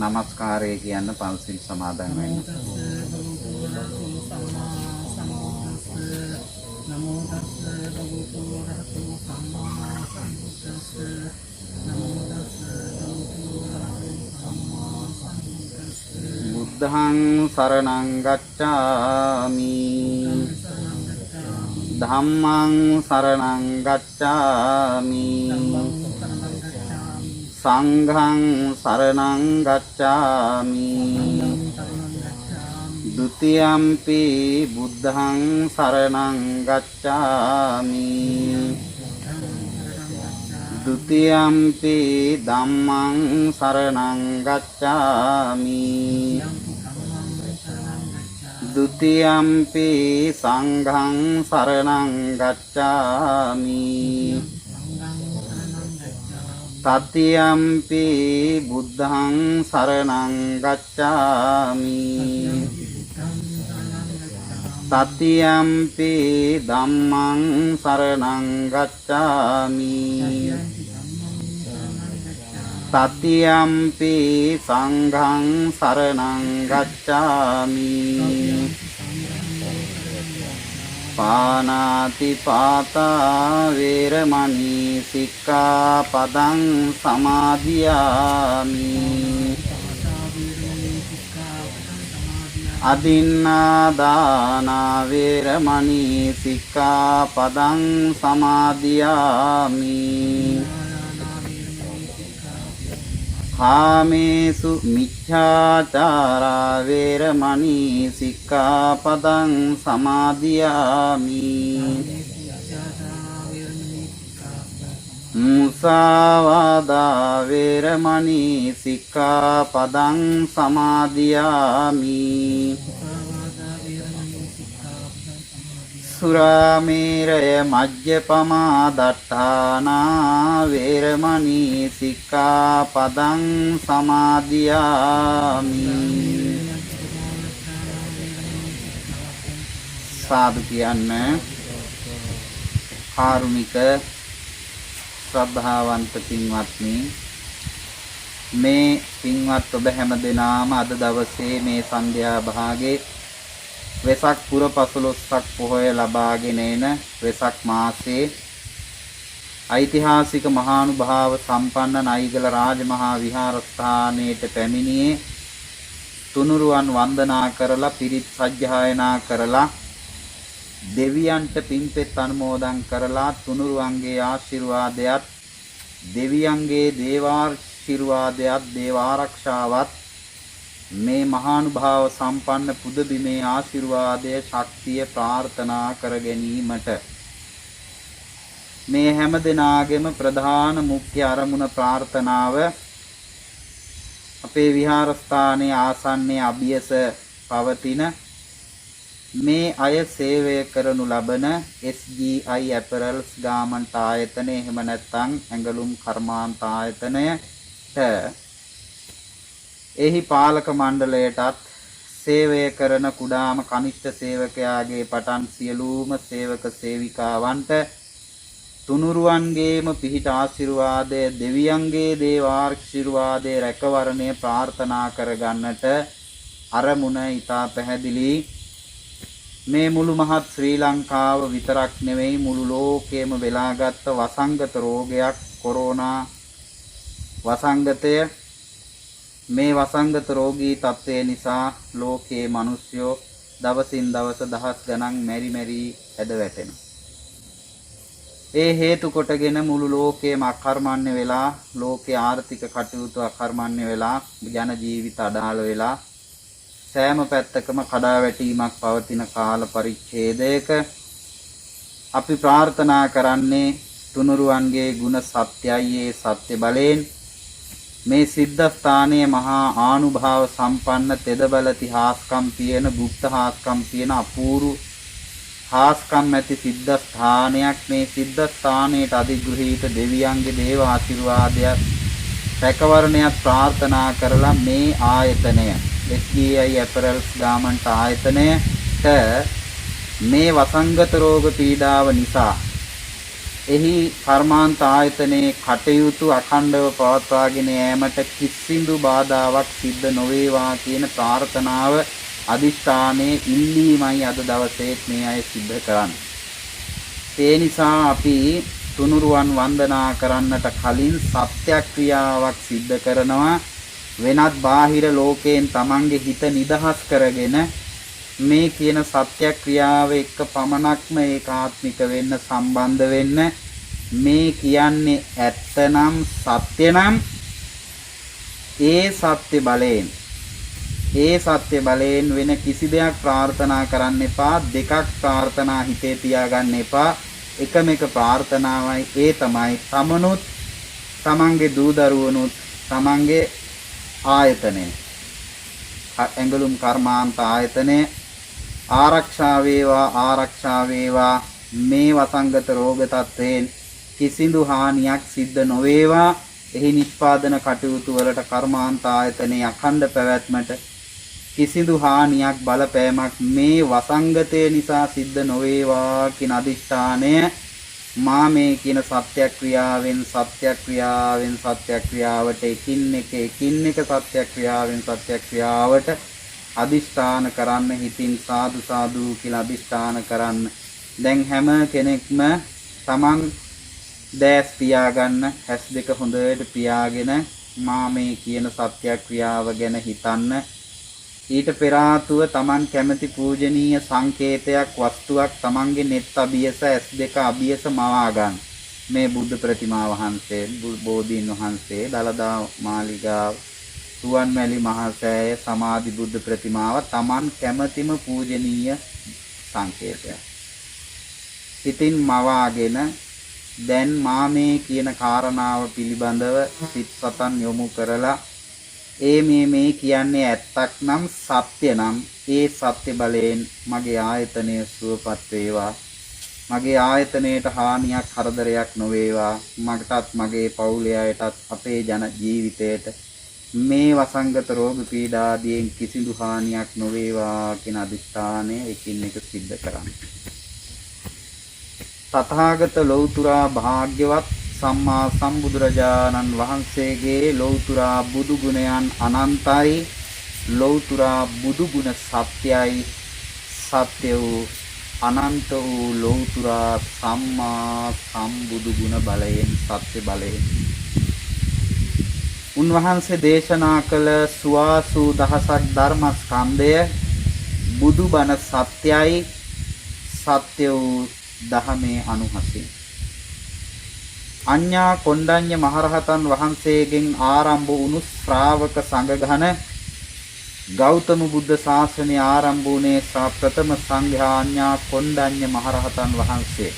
නමස්කාරය කියන්න පන්සිල් සමාදන් වෙන්න. නමෝ තස්ස භගවතු වරහතෝ සම්මා සම්බුද්දස්ස නමෝ තස්ස භගවතු වරහතෝ සම්මා සම්බුද්දස්ස බුද්ධං සරණං ගච්ඡාමි ධම්මං සරණං ගච්ඡාමි සංඝං සරණං ගච්ඡාමි ဒုတိယံ පි බුද්ධං සරණං ගච්ඡාමි ဒုတိယံ පි ධම්මං සරණං ගච්ඡාමි ဒုတိယံ පි සංඝං සරණං ගච්ඡාමි တတိယံ පි බුද්ධං සරණං ගච්ඡාමි တတိယံ පි ධම්මං සරණං ගච්ඡාමි တတိယံ පි සංඝං සරණං ගච්ඡාමි ပါဏာတိပါတာဝေရမණී සික්ඛාපදං සමාදියාමි อดินนาดานาเวรมณีสิกขาปดังสมาธิยามิ කාමේසු මිච්ඡාචාරා වේරමණී සික්ඛාපදං සමාදියාමි มุสาวาดา වේරමණී සික්ඛාපදං සමාදියාමි สุราเมรย මජ්ජපමා දට්ඨානා වේරමණී සික්ඛාපදං සමාදියාමි. සාදු කියන්න. කාරුණික ශ්‍රද්ධාවන්ත පින්වත්නි, මේ පින්වත් ඔබ හැම දෙනාම අද දවසේ මේ සන්ධ්‍යා භාගයේ වෙසක් පුර 15ක් පොහොය ලබාගෙන එන වෙසක් මාසයේ ඓතිහාසික මහානුභාව සම්පන්න නයිගල රාජමහා විහාරස්ථානයේට පැමිණියේ තුනුරුවන් වන්දනා කරලා පිරිත් සජ්ජායනා කරලා දෙවියන්ට පින්පෙත් අනුමෝදන් කරලා තුනුරුවන්ගේ ආශිර්වාදයත් දෙවියන්ගේ දේවාශිර්වාදයත් දේවාරක්ෂාවත් මේ මහානුභාව සම්පන්න පුද බිමේ ආශිර්වාදය ශක්තිය ප්‍රාර්ථනා කර ගැනීමට මේ හැම දිනාගෙම ප්‍රධාන මුඛ්‍ය අරමුණ ප්‍රාර්ථනාව අපේ විහාරස්ථානයේ ආසන්නයේ අභියස පවතින මේ අය සේවය කරනු ලබන SGI Apparels ගාමන්ට ආයතනය එහෙම නැත්නම් ඇඟලුම් කර්මාන්ත ආයතනයට එහි පාලක මණ්ඩලයටත් සේවය කරන කුඩාම කනිෂ්ඨ සේවකයාගේ පටන් සියලුම සේවක සේවිකාවන්ට තුනුරුවන්ගේම පිහිට ආශිර්වාදය දෙවියන්ගේ දේවාශිර්වාදය රැකවරණය ප්‍රාර්ථනා කරගන්නට අරමුණ ඊටා පැහැදිලි. මේ මුළු මහත් ශ්‍රී ලංකාව විතරක් නෙවෙයි මුළු ලෝකෙම වෙලාගත් වසංගත රෝගයක් කොරෝනා වසංගතය. මේ වසංගත රෝගී තත්ත්වය නිසා ලෝකයේ මිනිස්සුયો දවසින් දවස දහස් ගණන් මෙරි ඇද වැටෙනවා. ඒ හේතු කොටගෙන මුළු ලෝකයේම අකර්මණ්‍ය වෙලා ලෝකයේ ආර්ථික කටයුතු අකර්මණ්‍ය වෙලා ජන ජීවිත අඩාල වෙලා සෑම පැත්තකම කඩාවැටීමක් පවතින කාල පරිච්ඡේදයක අපි ප්‍රාර්ථනා කරන්නේ තුනුරුවන්ගේ ගුණ සත්‍යයි ඒ සත්‍ය බලයෙන් මේ සිද්ධ ස්ථානයේ මහා ආනුභාව සම්පන්න තෙදබල ඉතිහාස්කම් තියෙන গুপ্ত හාස්කම් තියෙන අපූර්ව හාස්කම් ඇති සිද්ධ ස්ථානයක්. මේ සිද්ධ ස්ථානයට අධිග්‍රහීත දෙවියන්ගේ දේව ආශිර්වාදය රැකවරණයක් ප්‍රාර්ථනා කරලා මේ ආයතනය SGI Apparels ගාමන්ට ආයතනයට මේ වසංගත රෝග පීඩාව නිසා එහි කර්මාන්ත ආයතනයේ කටයුතු අඛණ්ඩව පවත්වාගෙන යාමට කිසිදු බාධාවක් සිද්ධ නොවේවා කියන ප්‍රාර්ථනාව අදිෂ්ඨානයේ ඉල්ලීමයි අද දවසේ මේ අය සිද්ධ කරන්නේ. ඒ නිසා අපි තුනුරුවන් වන්දනා කරන්නට කලින් සත්‍යක්‍රියාවක් සිද්ධ කරනවා. වෙනත් බාහිර ලෝකයෙන් Tamange හිත නිදහස් කරගෙන මේ කියන සත්‍යක්‍රියාව එක්ක පමණක්ම ඒකාත්මික වෙන්න සම්බන්ධ වෙන්න. මේ කියන්නේ ඇත්තනම් සත්‍යනම් ඒ සත්‍ය බලයෙන් වෙන කිසි දෙයක් ප්‍රාර්ථනා කරන්න එපා. දෙකක් ප්‍රාර්ථනා හිතේ තියාගන්න එපා. එකම එක ප්‍රාර්ථනාවයි, ඒ තමයි තමනුත් තමන්ගේ දූ දරුවනුත් තමන්ගේ ආයතනය ඇඟලුම් කර්මාන්ත ආයතනය ආරක්ෂා වේවා. මේ වසංගත රෝග තත්ත්වයෙන් කිසිදු හානියක් සිද්ධ නොවේවා. එහි නිෂ්පාදන කටයුතු වලට කර්මාන්ත ආයතනයේ අඛණ්ඩ පැවැත්මට කිසිදු හානියක් බලපෑමක් මේ වසංගතය නිසා සිද්ධ නොවේවා කියන අදිෂ්ඨානය මා මේ කියන සත්‍යක්‍රියාවෙන් සත්‍යක්‍රියාවට එකින් එක සත්‍යක්‍රියාවට අදිෂ්ඨාන කරන්න. හිතින් සාදු සාදු කියලා අදිෂ්ඨාන කරන්න. දැන් හැම කෙනෙක්ම Taman දැස් පියාගන්න, ඇස් දෙක හොඳට පියාගෙන මා මේ කියන සත්‍යක්‍රියාව ගැන හිතන්න. ඊට පෙර ආතුව Taman කැමති පූජනීය සංකේතයක් වස්තුවක් Tamanගේ net අභියස ඇස් දෙක අභියස මවා ගන්න. මේ බුද්ධ ප්‍රතිමා වහන්සේ, බෝධීන් වහන්සේ, දලදා මාලිගාව, සුවන්මැලි මහසෑය, සමාධි බුද්ධ ප්‍රතිමාව Taman කැමතිම පූජනීය සංකේතයක්. ඉතින් මවාගෙන දැන් මා මේ කියන කාරණාව පිළිබඳව සිත් සතන් යොමු කරලා මේ කියන්නේ ඇත්තක් නම් සත්‍ය නම් ඒ සත්‍ය බලයෙන් මගේ ආයතනය සුවපත් වේවා. මගේ ආයතනයට හානියක් කරදරයක් නොවේවා. මටත් මගේ පවුලේ අයටත් අපේ ජන ජීවිතයට මේ වසංගත රෝග පීඩා ආදියෙන් කිසිදු හානියක් නොවේවා කියන අදිෂ්ඨානය එකින් එක සිද්ධ කරන්න. තථාගත ලෞතුරා භාග්‍යවත් සම්මා සම්බුදුරජාණන් වහන්සේගේ ලෞතුරා බුදු ගුණයන් අනන්තයි. ලෞතුරා බුදු ගුණ සත්‍යයි. සත්‍ය වූ අනන්ත වූ ලෞතුරා සම්මා සම්බුදු ගුණ බලයෙන්, සත්‍ය බලයෙන් උන්වහන්සේ දේශනා කළ සුවාසූ දහසක් ධර්මස්කන්ධය බුදුබණ සත්‍යයි. සත්‍ය වූ දහමේ අනුහසින් අඤ්ඤා කොණ්ඩඤ්ඤ මහරහතන් වහන්සේගෙන් ආරම්භ වුණු ශ්‍රාවක සංඝඝන ගෞතම බුද්ධ ශාසනය ආරම්භ වුණේ ප්‍රථම සංඝයා අඤ්ඤා කොණ්ඩඤ්ඤ මහරහතන් වහන්සේ.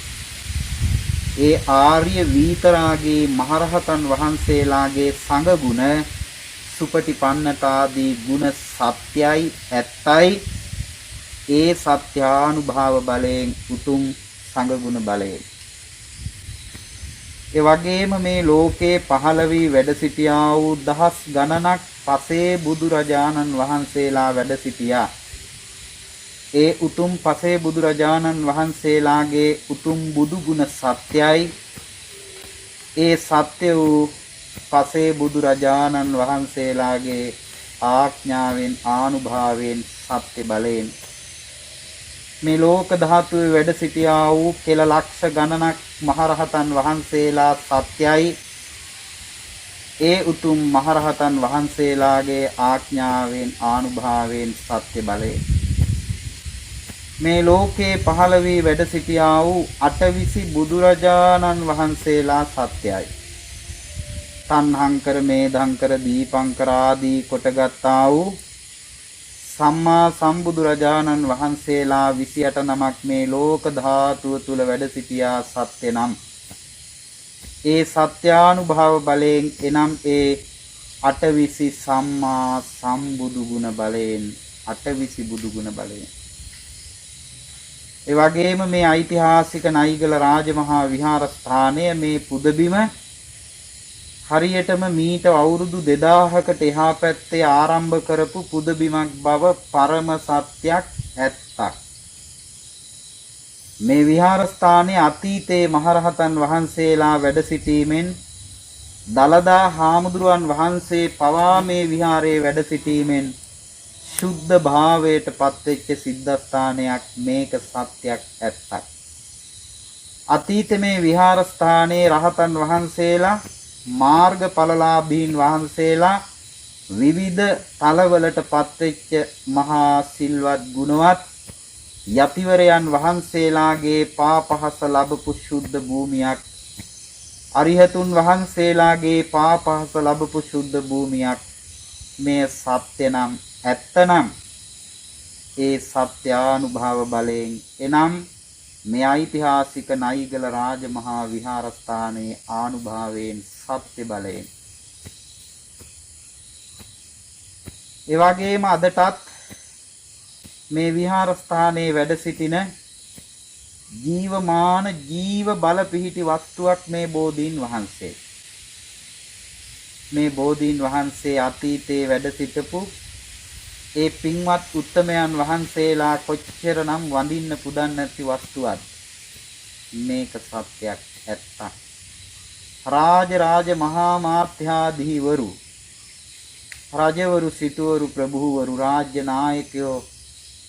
ඒ ආර්ය වීතරාගේ මහරහතන් වහන්සේලාගේ සංඝ ගුණ සුපටිපන්නතාදී ගුණ සත්‍යයි, ඇත්තයි. ඒ සත්‍යානුභාව බලයෙන් උතුම් සංඝ ගුණ බලයෙන් ඒ වගේම මේ ලෝකේ පහළ වී වැඩ සිටියා වූ දහස් ගණනක් පසේ බුදුරජාණන් වහන්සේලා වැඩ සිටියා. ඒ උතුම් පසේ බුදුරජාණන් වහන්සේලාගේ උතුම් බුදු ගුණ සත්‍යයි. ඒ සත්‍ය වූ පසේ බුදුරජාණන් වහන්සේලාගේ ආඥාවෙන් ආනුභාවයෙන් සත්‍ය බලයෙන් මේ ලෝක ධාතුවේ වැඩ සිටියා වූ කෙල ලක්ෂ ගණනක් මහරහතන් වහන්සේලා සත්‍යයි. ඒ උතුම් මහරහතන් වහන්සේලාගේ ආඥාවෙන් ආනුභාවයෙන් සත්‍ය බලයෙන් මේ ලෝකේ පහළ වී වැඩ සිටියා වූ අටවිසි බුදුරජාණන් වහන්සේලා සත්‍යයි. තණ්හංකර, මේධංකර, දීපංකර ආදී කොටගත්තා වූ සම්මා සම්බුදුරජාණන් වහන්සේලා 28 නමක් මේ ලෝක ධාතුව තුල වැඩ සිටියා සත්‍ය නම් ඒ සත්‍යානුභව බලයෙන් එනම් ඒ අටවිසි සම්මා සම්බුදු ගුණ බලයෙන් අටවිසි බුදු ගුණ බලයෙන් ඒ වගේම මේ ඓතිහාසික නයිගල රාජමහා විහාරස්ථානය මේ පුදබිම හරියටම මීට අවුරුදු 2000කට එහා පැත්තේ ආරම්භ කරපු පුදබිමක් බව පරම සත්‍යක් ඇත්තක්. මේ විහාරස්ථානයේ අතීතයේ මහරහතන් වහන්සේලා වැඩ සිටීමෙන් දලදා හාමුදුරුවන් වහන්සේ පවා මේ විහාරයේ වැඩ සිටීමෙන් ශුද්ධ භාවයට පත්වෙච්ච සිද්ධාස්ථානයක් මේක සත්‍යයක් ඇත්තක්. අතීතයේ මේ විහාරස්ථානයේ රහතන් වහන්සේලා මාර්ගඵලලාභීන් වහන්සේලා විවිධ තලවලට පත්වෙච්ච මහා සිල්වත් ගුණවත් යතිවරයන් වහන්සේලාගේ පාපහස ලැබපු ශුද්ධ භූමියක්, අරිහතුන් වහන්සේලාගේ පාපහස ලැබපු ශුද්ධ භූමියක්. මේ සත්‍ය නම් ඇත්තනම් ඒ සත්‍යානුභව බලයෙන් එනම් මේ ඓතිහාසික නයිගල රාජමහා විහාරස්ථානයේ ආනුභාවයෙන් සත්‍ය බලයෙන් ඒ වගේම අදටත් මේ විහාරස්ථානයේ වැඩ සිටින ජීවමාන ජීව බල පිහිටි වස්තුවක් මේ බෝධීන් වහන්සේ. මේ බෝධීන් වහන්සේ අතීතයේ වැඩ සිටපු ඒ පින්වත් උත්තමයන් වහන්සේලා කොච්චරනම් වඳින්න පුදන් නැති වස්තුවක්. මේක සත්‍යයක් ඇත්තක්. රාජ මහා මාත්‍යාධිවරු, රජවරු, සිටුවරු, ප්‍රභූවරු, රාජ්‍ය නායකයෝ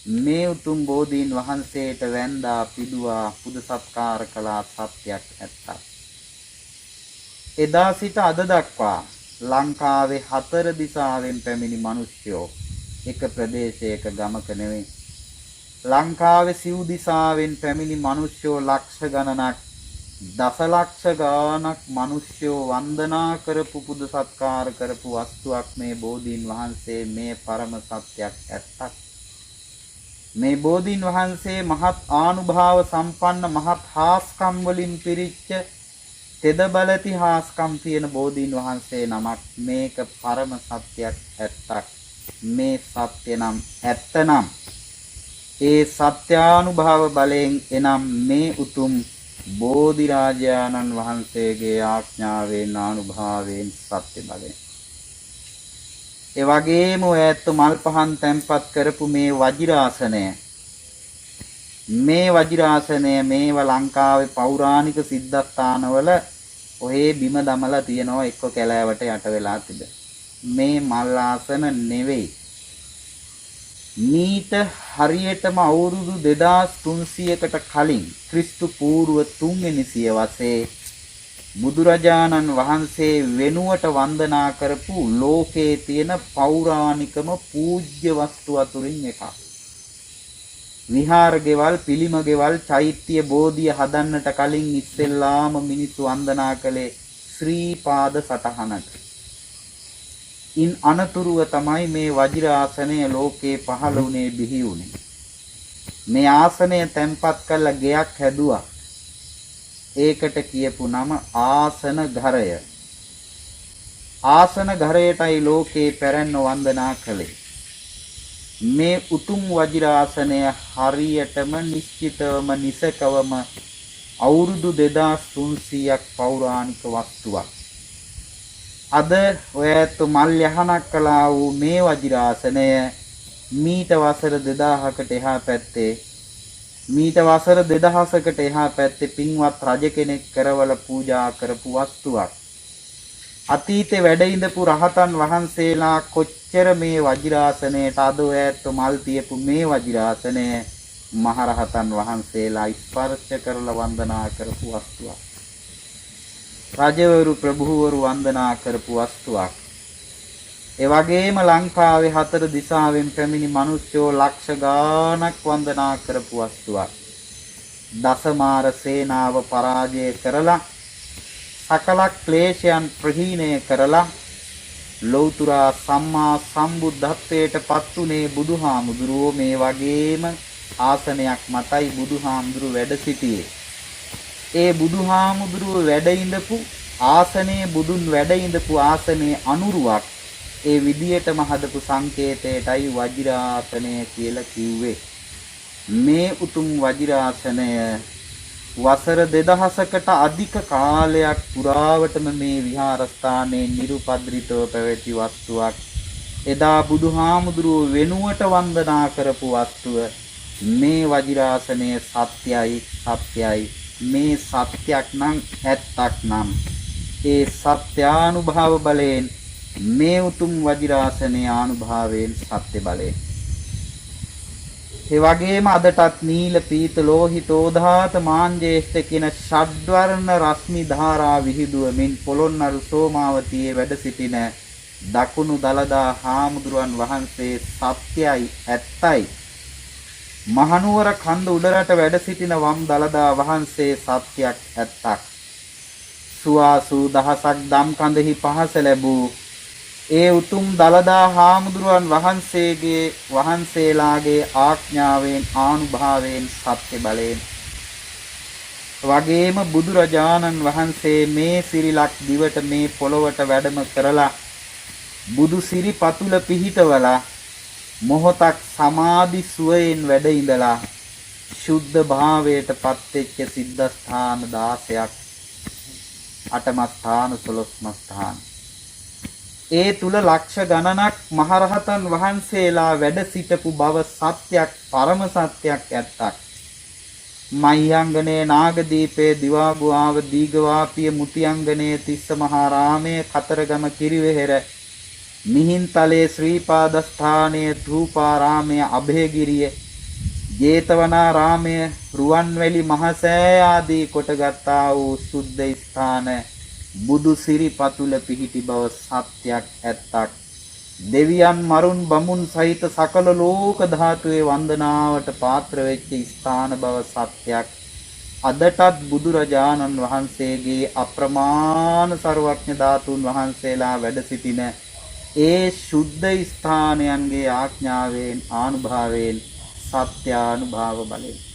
මේ උතුම් බෝධීන් වහන්සේට වැඳා පිදුවා පුද සත්කාර කළා. සත්‍යයක් ඇත්තක්. එදා සිට අද දක්වා ලංකාවේ 4 දිසාවෙන් පැමිණි මිනිස්යෝ එක ප්‍රදේශයක ගමක නෙවෙයි. ලංකාවේ සිව් දිසාවෙන් පැමිණි මිනිස්යෝ ලක්ෂ ගණනක්, දසලක්ෂ ගණනක් මිනිස්යෝ වන්දනා කරපු පුද සත්කාර කරපු වස්තුවක් මේ බෝධීන් වහන්සේ. මේ පරම සත්‍යයක් ඇත්තක්. මේ බෝධීන් වහන්සේ මහත් ආනුභාව සම්පන්න, මහත් හාස්කම් වලින් පිරිච්ච, තෙද බලති හාස්කම් තියෙන බෝධීන් වහන්සේ නමක්. මේක පරම සත්‍යයක් ඇත්තක්. මේ සත්‍ය නම් ඇත්තනම් ඒ සත්‍යානුභව බලයෙන් එනම් මේ උතුම් බෝධි රාජානන් වහන්සේගේ ආඥාවෙන් ආනුභාවයෙන් සත්‍ය බලයෙන් ඒ වගේම ඔයත් මල් පහන් තැන්පත් කරපු මේ වජිරාසනය, මේ වජිරාසනය මේව ලංකාවේ පෞරාණික සිද්ධාස්ථානවල ඔහේ බිම දමලා තියෙනවා, එක්ක කැලෑවට යට වෙලා තිබෙන. මේ මල් ආසන නෙවෙයි. මීට හරියටම අවුරුදු 2300කට කලින් ක්‍රිස්තු පූර්ව 3 වෙනි සියවසේ බුදුරජාණන් වහන්සේ වෙනුවට වන්දනා කරපු ලෝකයේ තියෙන පෞරාණිකම පූජ්‍ය වස්තු අතුරින් එකක්. විහාර ගෙවල්, පිළිම ගෙවල්, චෛත්‍ය බෝධිය හදන්නට කලින් ඉස්සෙල්ලාම මිනිස්සු වන්දනා කළේ ශ්‍රී පාද සටහනට. ඉන් අනතුරුව තමයි මේ වජිර ආසනය ලෝකේ පහළ වුණේ, බිහි වුණේ. මේ ආසනය තැන්පත් කළ ගෙයක් හැදුවා. ඒකට කියපු නම ආසන ඝරය. ආසන ඝරයටයි ලෝකේ පැරැන්න වන්දනා කළේ. මේ උතුම් වජිරාසනය හරියටම නිශ්චිතවම නිසකවම අවුරුදු 2300ක් පෞරාණික වස්තුවක්. අද ඔයත් මල් යහනක් කළා වූ මේ වජිරාසනය මීට වසර 2000කට එහා පැත්තේ, මීට වසර 2000කට එහා පැත්තේ පින්වත් රජ කෙනෙක් කරවල පූජා කරපු වස්තුවක්. අතීතේ වැඩ ඉඳපු රහතන් වහන්සේලා කොච්චර මේ වජිරාසනයට අද ඔයත් මල් තියපු මේ වජිරාසනය මහරහතන් වහන්සේලා ස්පර්ශ කරලා වන්දනා කරපු වස්තුවක්. රජවරු, ප්‍රභූවරු වන්දනා කරපු වස්තුවක්. ඒ වගේම ලංකාවේ 4 දිසාවෙන් පැමිණි මිනිස්සුෝ ලක්ෂ ගාණක් වන්දනා කරපු වස්තුවක්. දසමාර සේනාව පරාජය කරලා සකල ක්ලේශයන් ප්‍රහීණය කරලා ලෞතර සම්මා සම්බුද්ධත්වයට පත්ුනේ බුදුහාමුදුරුවෝ. මේ වගේම ආසනයක් මතයි බුදුහාමුදුරුවෝ වැඩ සිටියේ. ඒ බුදුහාමුදුරුවෝ වැඩ ඉඳපු ආසනයේ, බුදුන් වැඩ ඉඳපු ආසනයේ අනුරුවක් ඒ විදියටම හදපු සංකේතයටයි වජිරාසනය කියලා කිව්වේ. මේ උතුම් වජිරාසනය වසර 2000කට අධික කාලයක් පුරාවටම මේ විහාරස්ථානයේ නිරුපද්‍රිතව පැවති වස්තුවක්. එදා බුදුහාමුදුරුවෝ වෙනුවට වන්දනා කරපු වස්තුව මේ වජිරාසනය සත්‍යයි සත්‍යයි මේ සත්‍යක් නම් ඇත්තක් නම් ඒ සත්‍යානුභව බලයෙන් මේ උතුම් වජිරාසනයේ ආනුභාවයෙන් සත්‍ය බලයෙන් ඒ වගේම අදටත් නීල පීත ලෝහිත ඕදාත මාංජේෂ්ඨ කියන ෂඩ්වර්ණ රශ්මි ධාරා විහිදුවමින් පොළොන්නරු සෝමාවතියේ වැඩ සිටින දකුණු දලදා හාමුදුරුවන් වහන්සේ සත්‍යයි ඇත්තයි මහනුවර කන්ද උඩරට වැඩ සිටින වම් දලදා වහන්සේ සත්‍යක් ඇත්තක් සුවාසු දහසක් දම් කඳෙහි පහස ලැබූ ඒ උතුම් දලදා හාමුදුරුවන් වහන්සේලාගේ ආඥාවෙන් ආනුභාවයෙන් සත්‍ය බලයෙන් වගේම බුදුරජාණන් වහන්සේ මේ සිරිලක් දිවට මේ පොළොවට වැඩම කරලා බුදු සිරි පතුල පිහිටවලා මොහොතක් සමාධි සුවයෙන් වැඩ ඉඳලා සුද්ධ භාවයට පත්වෙච්ච සිද්ධාස්ථාන 16ක් අටම ස්ථාන 12ම ස්ථාන ඒ තුල ලක්ෂ ගණනක් මහරහතන් වහන්සේලා වැඩ සිටපු බව සත්‍යක් පරම සත්‍යක් ඇත්තක් මහියංගනේ නාගදීපේ දිවාගුවාව දීගවාපිය මුතියංගනේ තිස්ස මහාරාමයේ කතරගම කිරිවෙහෙර මිහින්තලේ ශ්‍රීපාදස්ථානයේ ධූපාරාමයේ අභයගිරිය ජේතවනාරාමය රුවන්වැලි මහසෑය ආදී කොටගත්තා වූ සුද්ධ ස්ථාන බුදු සිරි පතුල පිහිටි බව සත්‍යක් ඇත්තක් දෙවියන් මරුන් බමුන් සහිත සකල ලෝක ධාතුවේ වන්දනාවට පාත්‍ර වෙච්ච ස්ථාන බව සත්‍යක් අදටත් බුදුරජාණන් වහන්සේගේ අප්‍රමාණ සර්වඥ ධාතුන් වහන්සේලා වැඩ සිටින ඒ ශුද්ධ ස්ථානයන්ගේ ආඥාවෙන් ආනුභාවයෙන් සත්‍යානුභාව බලයෙන්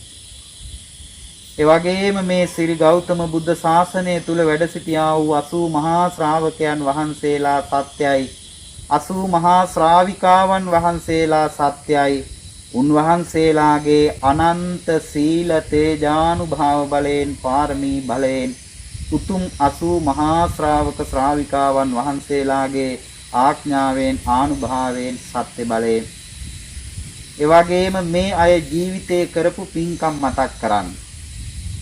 ඒ වගේම මේ ශ්‍රී ගෞතම බුද්ධ ශාසනය තුල වැඩ සිටියා වූ 80 මහා ශ්‍රාවකයන් වහන්සේලා සත්‍යයි 80 මහා ශ්‍රාවිකාවන් වහන්සේලා සත්‍යයි උන්වහන්සේලාගේ අනන්ත සීල තේජානුභාව බලයෙන් පාරමී බලයෙන් උතුම් 80 මහා ශ්‍රාවක ශ්‍රාවිකාවන් වහන්සේලාගේ ආඥාවෙන් ආනුභාවයෙන් සත්‍ය බලයෙන් ඒ වගේම මේ අය ජීවිතේ කරපු පින්කම් මතක් කරන්න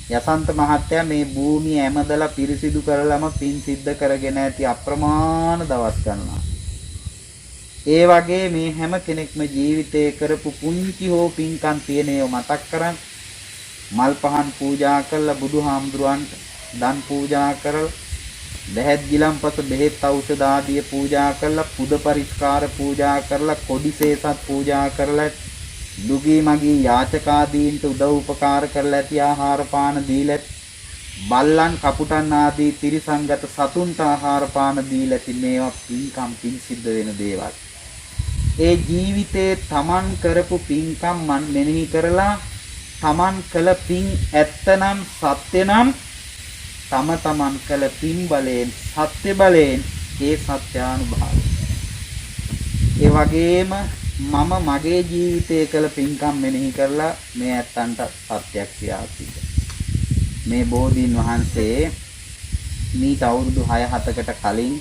යසන්ත මහත්තයා මේ භූමිය ඇමදලා පිරිසිදු කරලම පින් සිද්ධ කරගෙන ඇති අප්‍රමාණ දවස් ගණනක්. ඒ වගේ මේ හැම කෙනෙක්ම ජීවිතේ කරපු පුංචි හෝ පින්කම් තියෙනේව මතක් කරන් මල් පහන් පූජා කරලා බුදුහාමුදුරන්ට දන් පූජා කරලා බෙහෙත් ගිලම්පස බෙහෙත් ඖෂධ ආදී පූජා කරලා පුද පරිස්කාර පූජා කරලා කොඩිසේසත් පූජා කරලා දුගී මගී යාචකාදීන්ට උදව් උපකාර කරලා ඇති ආහාර පාන දීලා බල්ලන් කපුටන් ආදී තිරිසංගත සතුන්ට ආහාර පාන දීලා ඇති මේවා පින්කම් පින් සිද්ධ වෙන දේවල්. ඒ ජීවිතේ තමන් කරපු පින්කම් මන් මෙනෙහි කරලා තමන් කළ පින් ඇත්තනම් සත්‍යනම් තමන් කළ පින් බලයෙන් සත්‍ය බලයෙන් ඒ සත්‍යානුභාවය. ඒ වගේම මම මගේ ජීවිතයේ කළ පින්කම් මෙනෙහි කරලා මේ ඇත්තන්ට සත්‍යයක් කියා සිටිනවා. මේ බෝධීන් වහන්සේ මීට අවුරුදු 6-7කට කලින්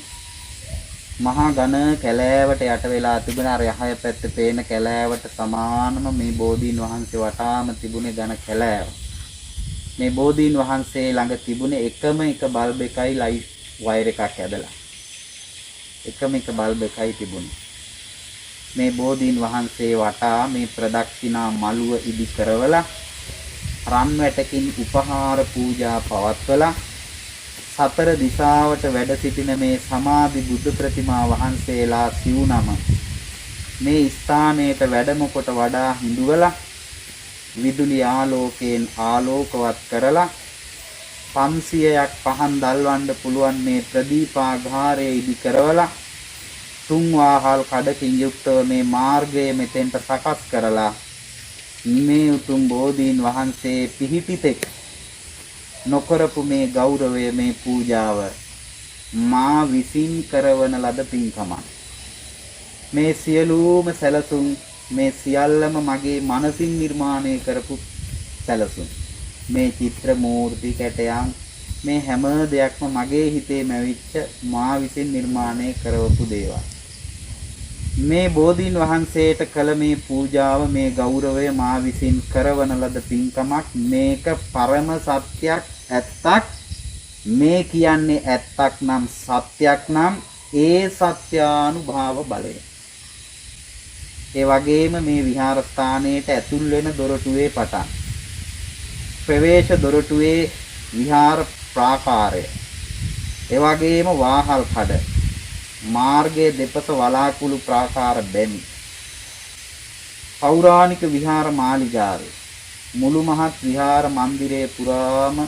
මහා ඝන කැලෑවට යට වෙලා තිබුණ අර යහය පැත්තේ පේන කැලෑවට සමානම මේ බෝධීන් වහන්සේ වටාම තිබුණේ ඝන කැලෑව. මේ බෝධීන් වහන්සේ ළඟ තිබුණේ එකම එක බල්බ් එකයි ලයිට් වයර් එකක් ඇදලා. එකම එක බල්බ් එකයි තිබුණේ. මේ බෝධීන් වහන්සේ වටා මේ ප්‍රදක්ෂිනා මළුව ඉදි කරවලා රන් වැටකින් උපහාර පූජා පවත්වලා සතර දිසාවට වැඩ සිටින මේ සමාධි බුද්ධ ප්‍රතිමා වහන්සේලා සිව්නම මේ ස්ථානයට වැඩම කොට වඩා හිඳුවලා විදුලි ආලෝකයෙන් ආලෝකවත් කරලා 500ක් පහන් දල්වන්න පුළුවන් මේ ප්‍රදීපාගාරය ඉදි කරවලා තුන් වාහල් කඩකින් යුක්තව මේ මාර්ගය මෙතෙන්ට සකස් කරලා මේ උතුම් බෝධීන් වහන්සේ පිහිටිතෙක් නොකරපු මේ ගෞරවය මේ පූජාව මා විසින් කරවන ලද පින්කමක්. මේ සියලුම සැලසුම් මේ සියල්ලම මගේ මනසින් නිර්මාණය කරපු සැලසුම්. මේ චිත්‍ර මූර්ති කැටයන් මේ හැම දෙයක්ම මගේ හිතේ මැවිච්ච මා විසින් නිර්මාණය කරවපු දේවල්. මේ බෝධීන් වහන්සේට කළ මේ පූජාව මේ ගෞරවය මා විසින් කරවන ලද පින්කමක් මේක පරම සත්‍යයක් ඇත්තක් මේ කියන්නේ ඇත්තක් නම් සත්‍යයක් නම් ඒ සත්‍යානුභාව බලය. ඒ වගේම මේ විහාරස්ථානයේට ඇතුල් වෙන දොරටුවේ පටන් ප්‍රවේශ දොරටුවේ විහාර ප්‍රාකාරය ඒ වගේම වාහල් කඩ මාර්ගයේ දෙපස වලාකුළු ප්‍රාකාර බැමි පෞරාණික විහාර මාලිගාවේ මුළු මහත් විහාර මන්දිරයේ පුරාම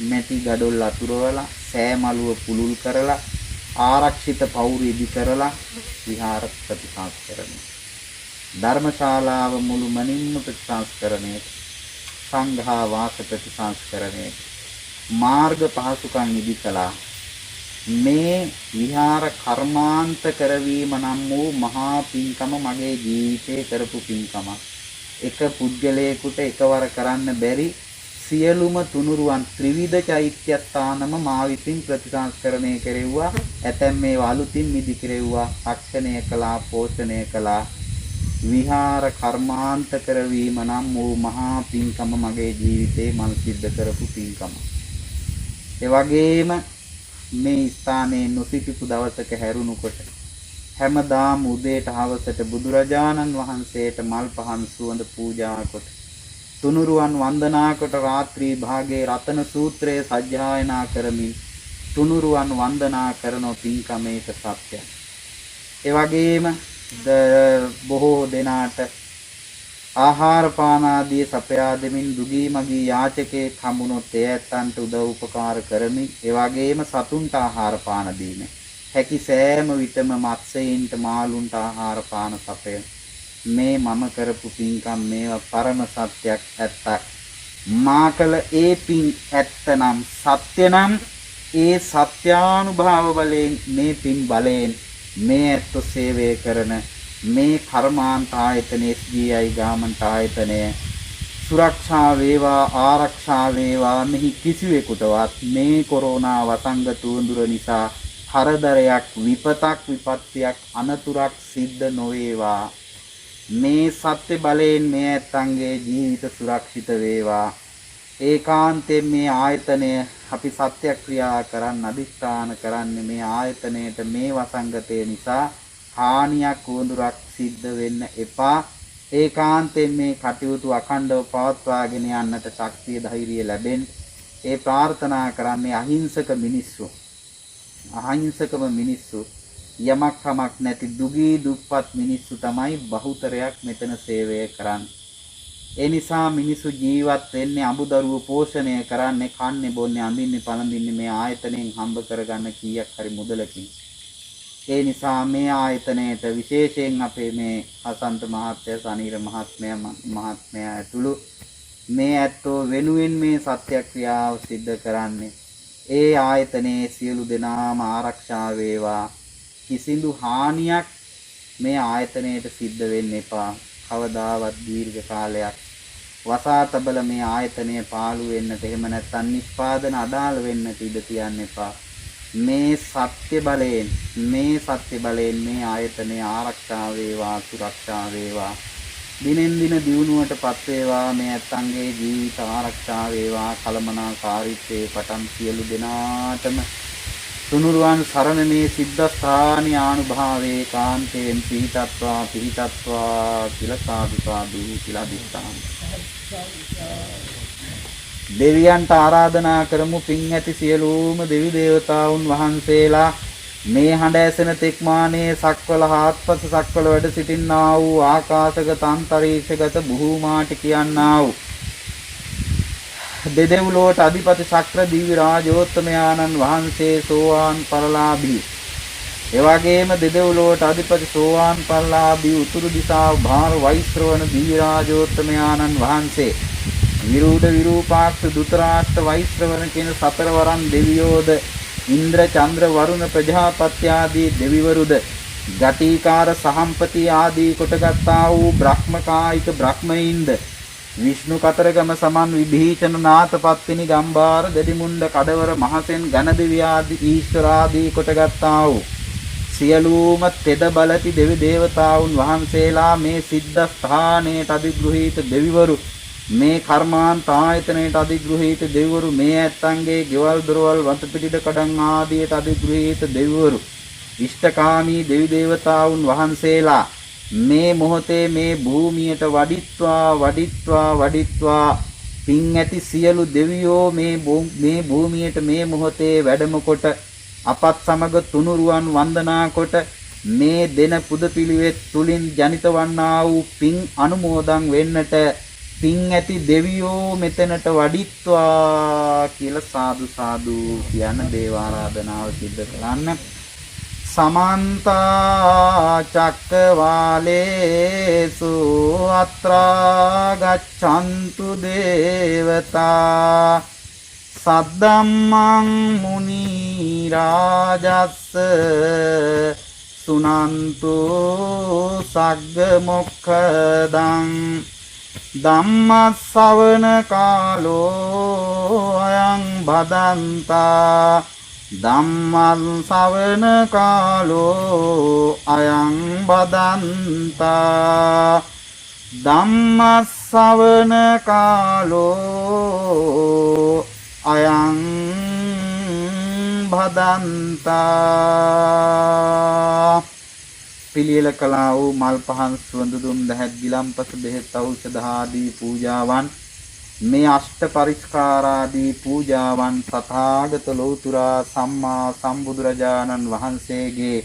මැටි ගඩොල් අතුරවලා සෑමලුව පුලුල් කරලා ආරක්ෂිත පවුරු ඉදි කරලා විහාර ප්‍රතිසංස්කරණය ධර්මශාලාව මුළුමනින්ම ප්‍රතිසංස්කරණය සංඝා වාස ප්‍රතිසංස්කරණය මාර්ග පහසුකම් ඉදි කළා මේ විහාර කර්මාන්ත කරවීම නම් වූ මහා පින්කම මගේ ජීවිතේ කරපු පින්කම එක පුද්ගලයෙකුට එකවර කරන්න බැරි සියලුම තුනුරුවන් ත්‍රිවිධ චෛත්‍යස්ථානම මා විසින් ප්‍රතිසංස්කරණය කෙරෙව්වා ඇතැම් මේවා අලුතින් නිදි කෙරෙව්වා අක්ෂණය කළා පෝෂණය කළා විහාර කර්මාන්ත කරවීම නම් වූ මහා පින්කම මගේ ජීවිතේ මම සිද්ධ කරපු පින්කම ඒ වගේම මේ ස්ථානයේ නොසිටිපු දවසක හැරුණුකොට හැමදාම උදේට හවසට බුදුරජාණන් වහන්සේට මල් පහන් සුවඳ පූජා කොට තුනුරුවන් වන්දනා කොට රාත්‍රී භාගයේ රතන සූත්‍රය සජ්ජායනා කරමින් තුනුරුවන් වන්දනා කරන පින්කමේක සත්‍යයි. ඒ වගේම බොහෝ දෙනාට ආහාර පාන ආදී සපයා දෙමින් දුගී මගී යාචකයෙක් හම්බුනොත් එයන්ට උදව් උපකාර කරමින් ඒ වගේම සතුන්ට ආහාර පාන දීම හැකි සෑම විටම මත්ස්‍යයින්ට මාළුන්ට ආහාර පාන සපයන මේ මම කරපු පින්කම් මේවා පරම සත්‍යයක් ඇත්තක් මා කළ ඒ පින් ඇත්තනම් සත්‍යනම් ඒ සත්‍යානුභාව බලයෙන් මේ පින් බලයෙන් මේ ඇත්ත සේවය කරන මේ කර්මාන්ත ආයතනයේ SGI ගාමන්ට ආයතනය සුරක්ෂා වේවා ආරක්ෂා වේවා මෙහි කිසිවෙකුටවත් මේ කොරෝනා වසංගත උඳුර නිසා හරදරයක් විපතක් විපත්තියක් අනතුරක් සිද්ධ නොවේවා මේ සත්‍ය බලයෙන් මේ ඇත්තන්ගේ ජීවිත සුරක්ෂිත වේවා ඒකාන්තයෙන් මේ ආයතනය අපි සත්‍යක්‍රියා කරන්න අධිෂ්ඨාන කරන්නේ මේ ආයතනයේට මේ වසංගතය නිසා හානියක් වඳුරක් සිද්ධ වෙන්න එපා ඒකාන්තයෙන් මේ කටයුතු අඛණ්ඩව පවත්වාගෙන යන්නට ශක්තිය ධෛර්යය ලැබෙන්න ඒ ප්‍රාර්ථනා කරන්නේ අහිංසකම මිනිස්සු යමක් කමක් නැති දුගී දුප්පත් මිනිස්සු තමයි බහුතරයක් මෙතන සේවය කරන්නේ ඒ නිසා මිනිස්සු ජීවත් වෙන්නේ අමුදරුව පෝෂණය කරන්නේ කන්නේ බොන්නේ අඳින්නේ පළඳින්නේ මේ ආයතනයෙන් හම්බ කරගන්න කීයක් හරි මුදලකින් ඒ නිසා මේ ආයතනයේට විශේෂයෙන් අපේ මේ අසන්ත මහත්තයා සනීර මහත්මයා ඇතුළු මේ ඇත්තෝ වෙනුවෙන් මේ සත්‍යක්‍රියාව සිද්ධ කරන්නේ ඒ ආයතනයේ සියලු දෙනාම ආරක්ෂා වේවා කිසිදු හානියක් මේ ආයතනයට සිද්ධ වෙන්න එපා කවදාවත් දීර්ඝ කාලයක් වසා තබල මේ ආයතනය පාළු වෙන්නට එහෙම නැත්නම් නිෂ්පාදන අඩාල වෙන්නට ඉඩ තියන්න එපා මේ සත්‍ය බලයෙන් මේ ආයතනය ආරක්ෂා වේවා සුරක්ෂා වේවා දිනෙන් දින දියුණුවටපත් වේවා මේ ඇත්තන්ගේ ජීවිත ආරක්ෂා වේවා කලමනාකාරීත්වයේ පටන් සියලු දෙනාටම තුනුරුවන් සරණ මේ සිද්ධාස්ථානී ආනුභාවේ කාන්තේන් පිහිටත්වා කියලා සාදු කියලා දිස්තාන දෙවියන්ට ආරාධනා කරමු පින් ඇති සියලුම දෙවි දේවතාවුන් වහන්සේලා මේ හඬ ඇසෙන තෙක්මානේ සක්වල හාත්පස සක්වල වැඩ සිටින්නා වූ ආකාශගත අන්තරීක්ෂගත බුහුමාට කියන්නා වූ දෙදෙව්ලොවට අධිපති ශක්‍ර දිව්‍ය රාජෝත්තමයාණන් වහන්සේ සෝවාන් පරලාභී එවැගේම දෙදෙව්ලොවට අධිපති සෝවාන් පරලාභී උතුරු දිශාව භාර වෛශ්‍රවණ දිව්‍ය රාජෝත්තමයාණන් වහන්සේ විරූඪ විරූපාක්ෂ දුතරාෂ්ට වෛශ්‍රවණ කියන සතරවරන් දෙවියෝද ඉන්ද්‍ර චන්ද්‍ර වරුණ ප්‍රජාපති ආදී දෙවිවරුද ගටිකාර සහම්පති ආදී කොටගත්තා වූ බ්‍රහ්මකායික බ්‍රහ්මයින්ද විෂ්ණු කතරගම සමන් විභීෂණ නාථපත්තිනි ගම්බාර දෙදිමුණ්ඩ කඩවර මහසෙන් ඝන දෙවියාදී ඊශ්වරාදී කොටගත්තා වූ සියලුම තෙද බලති දෙවි දේවතාවුන් වහන්සේලා මේ සිද්ධාස්ථානයට අධිග්‍රහීත දෙවිවරු මේ කර්මාන්ත ආයතනයට අධිග්‍රහීත දෙවිවරු මේ ඇත්තන්ගේ ගෙවල් දොරවල් වත පිටිද කඩන් ආදියට අධිග්‍රහීත දෙවිවරු ඉෂ්ඨකාමී දෙවි දේවතාවුන් වහන්සේලා මේ මොහොතේ මේ භූමියට වඩිත්වා පින් ඇති සියලු දෙවියෝ මේ භූමියට මේ මොහොතේ වැඩම කොට අපත් සමග තුනුරුවන් වන්දනා කොට මේ දෙන පුද පිළිවෙත් තුලින් ජනිත වන්නා වූ පින් අනුමෝදන් වෙන්නට පින් ඇති දෙවියෝ මෙතනට වඩිත්වා කියලා සාදු සාදු කියන දේව ආරාධනාව සිද්ධ කරන්න. සමන්ත චක්කවාලේසු අත්‍රා ගච්ඡන්තු දේවතා සද්දම්මං මුනි රාජස්ස සුනන්තු සග්ග මොක්ඛදං ධම්මස්සවන කාලෝ අයං බදන්තා ධම්මං ශවන කාලෝ අයං බදන්තා ධම්මස්සවන කාලෝ අයං බදන්තා. පිළියෙල කළා වූ මල් පහන් සුවඳ දුම් දහත් ගිලම්පස බෙහෙත් ඖෂධ ආදී පූජාවන් මේ අෂ්ට පරිස්කාරාදී පූජාවන් තථාගත ලෞතුරා සම්මා සම්බුදුරජාණන් වහන්සේගේ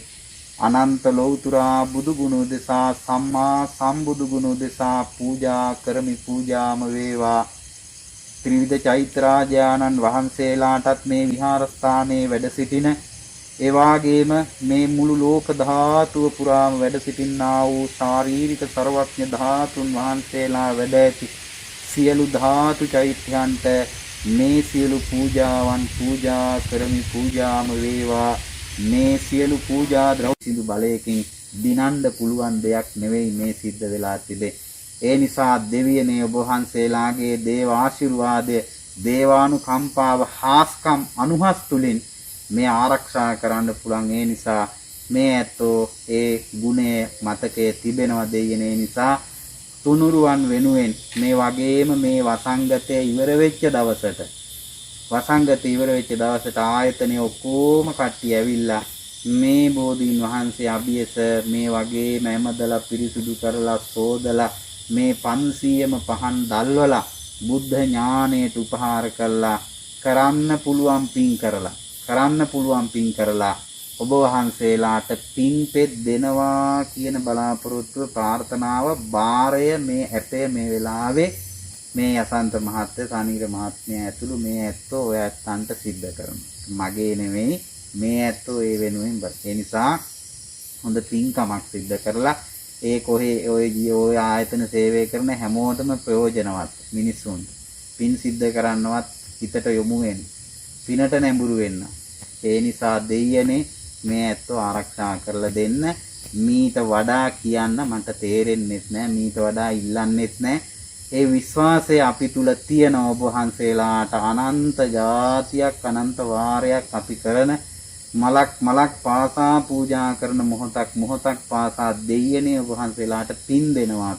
අනන්ත ලෞතුරා බුදු ගුණ උදෙසා සම්මා සම්බුදු ගුණ උදෙසා පූජා කරමි. පූජාම වේවා. ත්‍රිවිධ චෛත්‍යාජානන් වහන්සේලාටත් මේ විහාරස්ථානයේ වැඩ සිටින ඒ වාගේම මේ මුළු ලෝක ධාතුව පුරාම වැඩ සිටින්නා වූ ශාරීරික ਸਰවඥ ධාතුන් වහන්සේලා වැඩ ඇති සියලු ධාතු චෛත්‍යයන්ට මේ සියලු පූජාවන් පූජා කරමි. පූජාම වේවා. මේ සියලු පූජා ද්‍රව්‍ය සිදු බලයකින් දිනන්න පුළුවන් දෙයක් නෙවෙයි මේ සිද්ධ වෙලා තිබේ. ඒ නිසා දෙවියනේ ඔබ වහන්සේලාගේ දේව ආශිර්වාදය දේවානුකම්පාව හාස්කම් අනුහස් තුලින් මේ ආරක්ෂා කරන්න පුළුවන්. ඒ නිසා මේ ඇත්තෝ ඒ ගුණය මතකයේ තිබෙනවා දෙයනේ. නිසා තුනුරුවන් වෙනුවෙන් මේ වගේම මේ වසංගතය ඉවර වෙච්ච දවසට ආයතනයේ ඔක්කොම කට්ටිය ඇවිල්ලා මේ බෝධීන් වහන්සේ අභියස මේ වගේ මැමදලා පිරිසුදු කරලා සෝදලා මේ 500ම පහන් දල්වලා බුද්ධ ඥාණයට උපහාර කළා. කරන්න පුළුවන් පින් කරලා ඔබ වහන්සේලාට පින්පෙත් දෙනවා කියන බලාපොරොත්තුව ප්‍රාර්ථනාව බාරය මේ ඇතේ මේ වෙලාවේ මේ යසන්ත මහත්තයා සනීර මහත්මයා ඇතුළු මේ ඇත්තෝ ඔය ඇත්තන්ට සිද්ධ කරනවා. මගේ නෙමෙයි මේ ඇත්තෝ ඒ වෙනුවෙන් ඒ නිසා හොඳ පින්කමක් සිද්ධ කරලා ඒ කොහේ ඔය ආයතන සේවය කරන හැමෝටම ප්‍රයෝජනවත් මිනිස්සුන්ට පින් සිද්ධ කරන්නවත් හිතට යොමු වෙන්න පිනට නැඹුරු වෙන්න. ඒ නිසා දෙයියනේ මේ ඇත්තෝ ආරක්ෂා කරලා දෙන්න. මීට වඩා කියන්න මට තේරෙන්නෙත් නෑ, මීට වඩා ඉල්ලන්නෙත් නෑ. ඒ විශ්වාසය අපි තුල තියෙන ඔබ වහන්සේලාට අනන්ත જાතියක් අනන්ත වාරයක් අපි කරන මලක් පාසා පූජා කරන මොහොතක් පාසා දෙයියනේ ඔබ වහන්සේලාට පින් දෙනවා.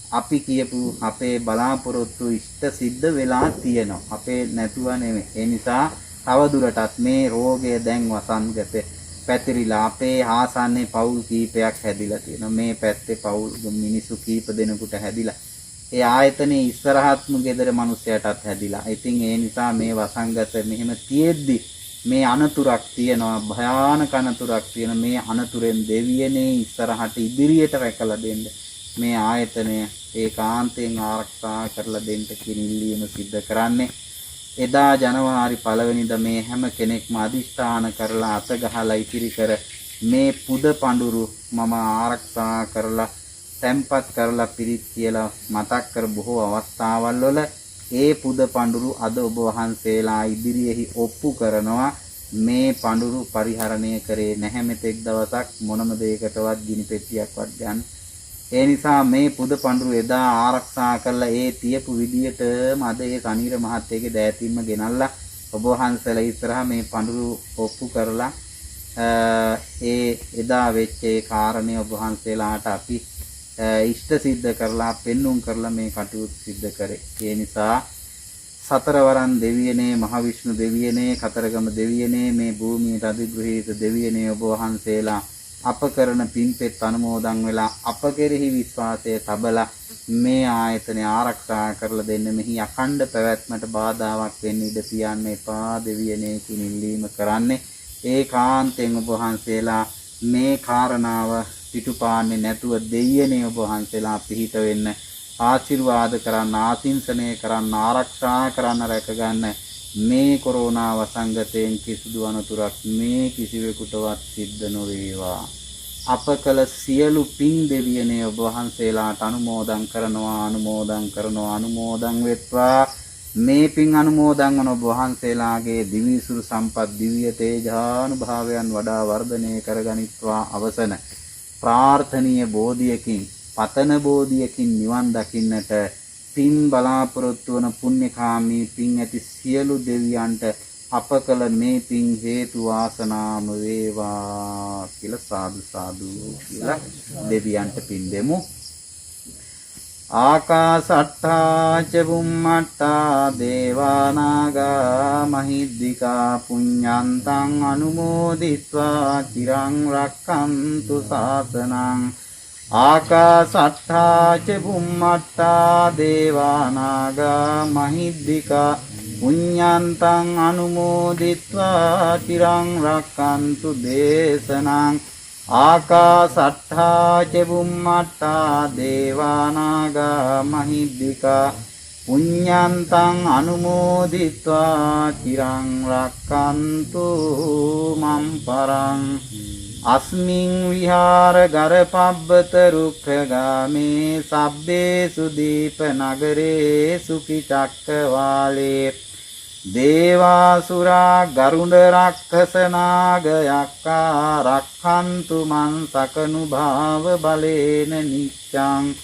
අපි කියපු අපේ බලාපොරොත්තු ඉෂ්ට සිද්ධ වෙලා තියෙනවා. අපේ නැතුව නෙමෙයි. ඒ නිසා තවදුරටත් මේ රෝගය දැන් වසංගත පැතිරිලා අපේ ආසන්නයේ පවුල් කීපයක් හැදිලා තියෙනවා. මේ පැත්තේ පවුල් මිනිසු කීප දෙනෙකුට හැදිලා. ඒ ආයතනයේ ඉස්සරහත්ම ගෙදර මිනිස්සයාටත් හැදිලා. ඉතින් ඒ නිසා මේ වසංගත මෙහෙම තියෙද්දි මේ අනතුරක් තියෙනවා, භයානක අනතුරක් තියෙන. මේ අනතුරෙන් දෙවියනේ ඉස්සරහට ඉදිරියට රැකලා දෙන්න මේ ආයතනය ඒකාන්තයෙන් ආරක්ෂා කරලා දෙන්න කියන ඉල්ලීම සිද්ධ කරන්නේ. එදා ජනවාරි 1 වෙනිදා මේ හැම කෙනෙක්ම අදිෂ්ඨාන කරලා අත ගහලා ඉතිරි කර මේ පුද පඳුරු මම ආරක්ෂා කරලා තැම්පත් කරලා පිරිත් කියලා මතක් කර බොහෝ අවස්ථාවල් වල ඒ පුද පඳුරු අද ඔබ වහන්සේලා ඉදිරියේහි ඔප්පු කරනවා. මේ පඳුරු පරිහරණය කරේ නැහැ මෙතෙක් දවසක් මොනම දෙයකටවත් ගිනි පෙට්ටියක්වත් ගන්න. ඒ නිසා මේ පුද පඳුරු එදා ආරක්ෂා කරලා ඒ තියපු විදියටම අද ඒ සනීර මහත්තයගේ දෑතින්ම ගෙනල්ලා ඔබ වහන්සේලා ඉස්සරහා මේ පඳුරු ඔප්පු කරලා ඒ එදා වෙච්ච ඒ කාරණේ ඔබ වහන්සේලාට අපි ඉෂ්ට සිද්ධ කරලා පෙන්눔 කරලා මේ කටයුතු සිද්ධ කරේ. ඒ නිසා සතරවරන් දෙවියනේ මහ විෂ්ණු දෙවියනේ කතරගම දෙවියනේ මේ භූමියට අධිග්‍රහීත දෙවියනේ ඔබ වහන්සේලා අප කරන පින්පෙත් අනුමෝදන් වෙලා අප කෙරෙහි විශ්වාසය තබලා මේ ආයතනය ආරක්ෂා කරලා දෙන්න මෙහි අඛණ්ඩ පැවැත්මට බාධාවක් වෙන්න ඉඩ තියන්න එපා දෙවියනේ කියන ඉල්ලීම කරන්නේ. ඒකාන්තයෙන් ඔබ වහන්සේලා මේ කාරණාව පිටුපාන්නේ නැතුව දෙයියනේ ඔබ වහන්සේලා පිහිට වෙන්න ආශිර්වාද කරන්න ආශිංසනය කරන්න ආරක්ෂා කරන්න රැකගන්න මේ කොරෝනා වසංගතයෙන් කිසිදු අනතුරක් මේ කිසිවෙකුටවත් සිද්ධ නොවේවා. අප කළ සියලු පින් දෙවියනේ ඔබ වහන්සේලාට අනුමෝදන් කරනවා වෙත්වා. මේ පින් අනුමෝදන් වන ඔබ වහන්සේලාගේ දිවිසුරු සම්පත් දිව්‍ය තේජානුභාවයන් වඩා වර්ධනය කරගනිත්වා. අවසන ප්‍රාර්ථනීය බෝධියකින් පතන බෝධියකින් නිවන් දකින්නට පින් බලාපොරොත්තු වන පුණ්‍යකාමී පින් ඇති සියලු දෙවියන්ට අප කළ මේ පින් හේතු වාසනාම වේවා කියලා සාදු සාදු කියලා දෙවියන්ට පින් දෙමු. ආකාසට්ඨා ච බුම්මට්ඨා දේවානාගා මහිද්దికා පුඤ්ඤන්තං අනුමෝදිත්වා චිරං රක්ඛන්තු ශාසනං. ආකාසට්ඨා ච බුම්මට්ඨා දේවානාගා මහිද්దికා පුඤ්ඤන්තං අනුමෝදිත්වා චිරං රක්ඛන්තු දේශනං. ආකාසට්ඨා ච බුම්මට්ඨා දේවානාගා මහිද්దికා පුඤ්ඤන්තං අනුමෝදිත්වා චිරං රක්ඛන්තු මම් පරං. අස්මින් විහාර ගරපබ්බත රුක්ඛගාමේ සබ්බේසු දීප නගරේ සුඛි චක්කවාලේ දේවාසුරා ගරුඩ රක්ඛස නාග යක්ඛා රක්ඛන්තු මං සකනු භාව බලේන නිච්ඡං.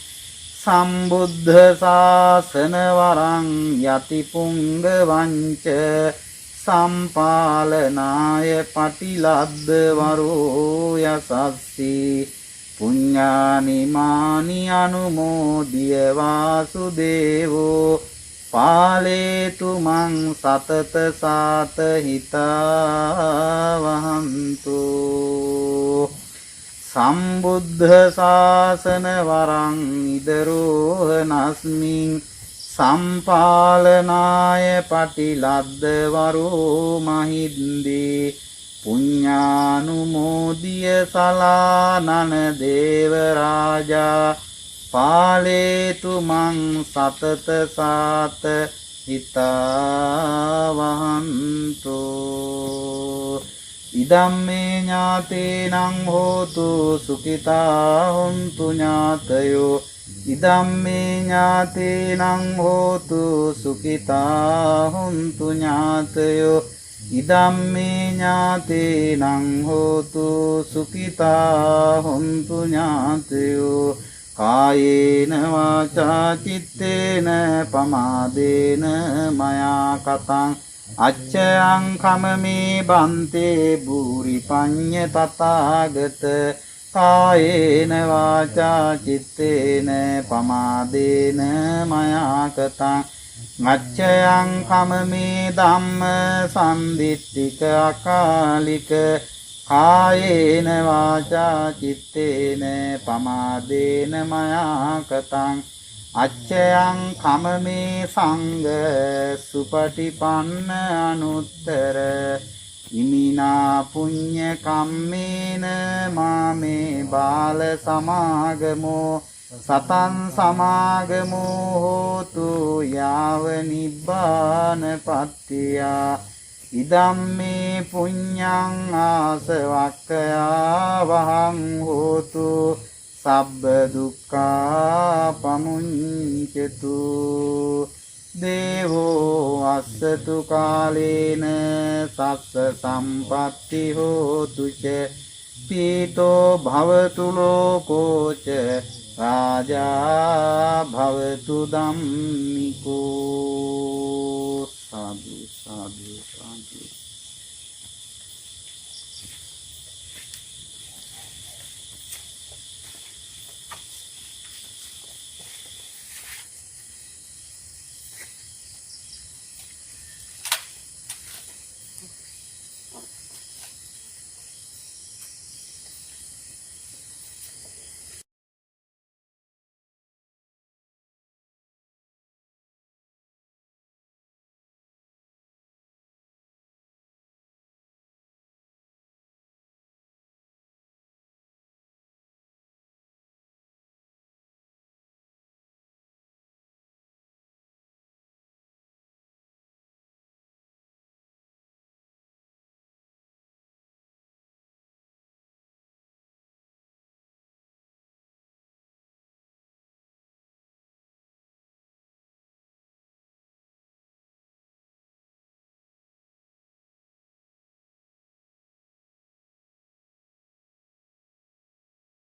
සම්බුද්ධ ශාසන වරං යති පුංග වංච සම්පාලනාය පටිලද්ද වරෝ යසස්සී පුඤ්ඤානි මානි අනුමෝදිය වාසුදේවෝ පාලේතු මං සතත සාත හිතාවහන්තු. සම්බුද්ධ ශාසන වරං ඉදරෝහනස්මින් සම්පාලනාය පටිලද්ද වරෝ මහින්දී පුඤ්ඤානුමෝදිය සලානන දේව රාජා පාලේතු මං සතත සාත හිතාවහන්තු. ඉදම්මේ ඥාතේනං හෝතු සුඛිතා හොන්තු ඥාතයෝ. ඉදම්මේ ඥාතේනං හෝතු සුඛිතා හොන්තු ඥාතයෝ. ඉදම්මේ ඥාතේනං හෝතු සුඛිතා හොන්තු ඥාතයෝ. කායේන වාචා චිත්තේන පමාදේන මයා කතං අච්චයං කමමේ බන්තේ භූරි පඤ්ඤ තථාගත. කායේන වාචා චිත්තේන පමාදේන මයා කතං අච්චයං කමමේ ධම්ම සම්දිත්තික අකාලික. කායේන වාචා චිත්තේන පමාදේන මයා කතං අච්චයං කමමේ සංඝ සුපටිපන්න අනුත්තර. ඉමිනා පුඤ්ඤ කම්මේන මාමේ බාල සමාගමෝ සතං සමාගමෝ හෝතු යාව නිබ්බානපත්තියා. ඉදම්මේ පුඤ්ඤං ආසවක්ඛයා වහං හෝතු සබ්බ දුක්ඛා පමුඤ්චතු. දේවෝ අස්සතු කාලේන සස්ස සම්පatti හෝතු ච පීතෝ භවතු ලෝකෝ ච රාජා භවතු ධම්මිකෝ.